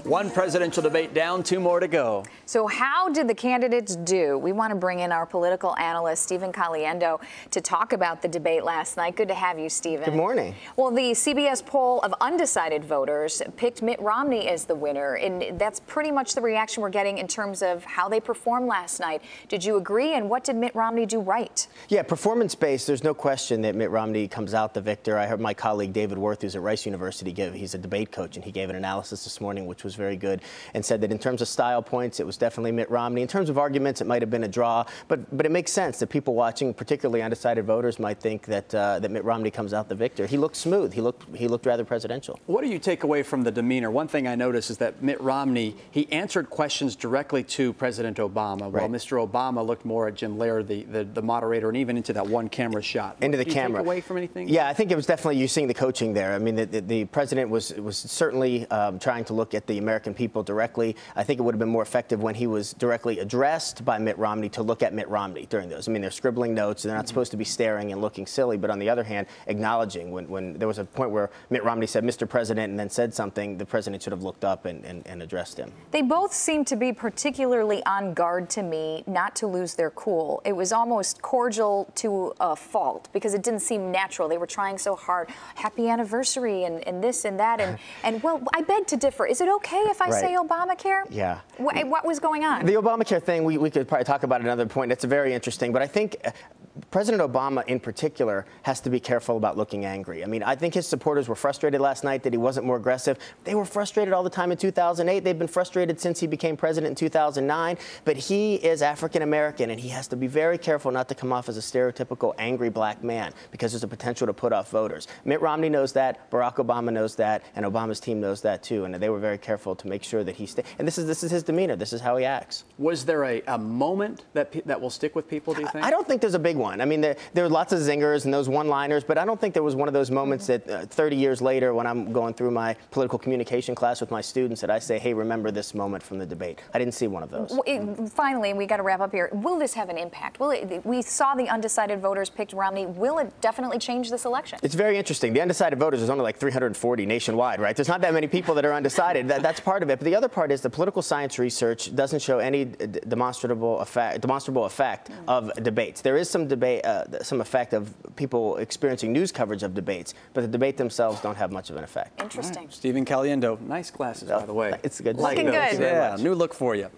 One presidential debate down, two more to go. So how did the candidates do? We want to bring in our political analyst, Stephen Caliendo, to talk about the debate last night. Good to have you, Stephen. Good morning. Well, the CBS poll of undecided voters picked Mitt Romney as the winner, and that's pretty much the reaction we're getting in terms of how they performed last night. Did you agree, and what did Mitt Romney do right? Yeah, performance-based, there's no question that Mitt Romney comes out the victor. I heard my colleague David Worth, who's at Rice University, he's a debate coach, and he gave an analysis this morning, which was very good, and said that in terms of style points, it was definitely Mitt Romney. In terms of arguments, it might have been a draw, but it makes sense that people watching, particularly undecided voters, might think that that Mitt Romney comes out the victor. He looked smooth. He looked rather presidential. What do you take away from the demeanor? One thing I noticed is that Mitt Romney, he answered questions directly to President Obama, while Mr. Obama looked more at Jim Laird, the moderator, and even into that one camera shot. Into the camera. Do you take away from anything? Yeah, I think it was definitely you seeing the coaching there. I mean, the president was certainly trying to look at the American people directly. I think it would have been more effective when he was directly addressed by Mitt Romney to look at Mitt Romney during those. I mean, they're scribbling notes. They're not supposed to be staring and looking silly, but on the other hand, acknowledging when there was a point where Mitt Romney said, "Mr. President," and then said something, the president should have looked up and addressed him. They both seem to be particularly on guard to me, not to lose their cool. It was almost cordial to a fault because it didn't seem natural. They were trying so hard. Happy anniversary and this and that. And well, I beg to differ. Is it okay if I say Obamacare? Yeah. What was going on? The Obamacare thing, we could probably talk about at another point. It's very interesting. But I think President Obama in particular has to be careful about looking angry. I mean, I think his supporters were frustrated last night that he wasn't more aggressive. They were frustrated all the time in 2008. They've been frustrated since he became president in 2009. But he is African American, and he has to be very careful not to come off as a stereotypical angry black man because there's a potential to put off voters. Mitt Romney knows that. Barack Obama knows that. And Obama's team knows that, too. And they were very careful to make sure that he stayed. And this is his demeanor. This is how he acts. Was there a moment that will stick with people, do you think? I don't think there's a big one. I mean, there were lots of zingers and those one-liners, but I don't think there was one of those moments that 30 years later when I'm going through my political communication class with my students that I say, hey, remember this moment from the debate. I didn't see one of those. Finally, we got to wrap up here. Will this have an impact? We saw the undecided voters picked Romney. Will it definitely change this election? It's very interesting. The undecided voters is only like 340 nationwide, right? There's not that many people that are undecided. That's part of it. But the other part is the political science research doesn't show any demonstrable effect of debates. There is some debate, some effect of people experiencing news coverage of debates, but the debate themselves don't have much of an effect. Interesting. Stephen Caliendo, nice glasses, by the way. It's good. Looking good. Yeah, new look for you.